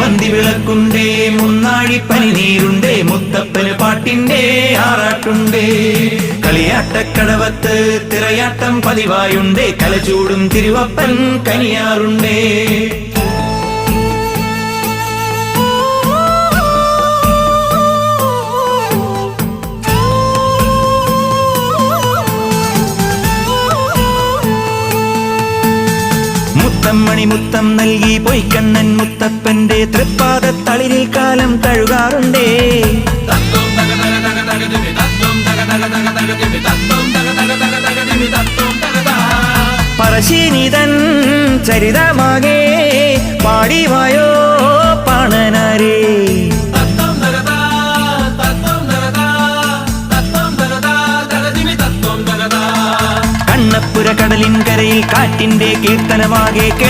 മൂവന്തി വിളക്കുണ്ടേ, മുന്നാഴി പനിനീരുണ്ടേ, മുത്തപ്പന് പാട്ടിന്റെ ആറാട്ടുണ്ടേ. കളിയാട്ടക്കടവത്ത് തിറയാട്ടം പതിവായുണ്ടേ, കലചൂടും തിരുവപ്പൻ കനിയാറുണ്ടേ. മുത്തമ്മണി മുത്തം നൽകി പൊയ്ക്കണ്ണൻ മുത്തപ്പന്റെ തൃപ്പാദത്തളിരിൽ കാലം തഴുകാറുണ്ടേ. പറശ്ശിനിതൻ ചരിതമാകെ പാടിവായോ പാണനാരേ. കണ്ണപ്പുര കടലിൻ കരയിൽ കാറ്റിന്റെ കീർത്തനമാകെ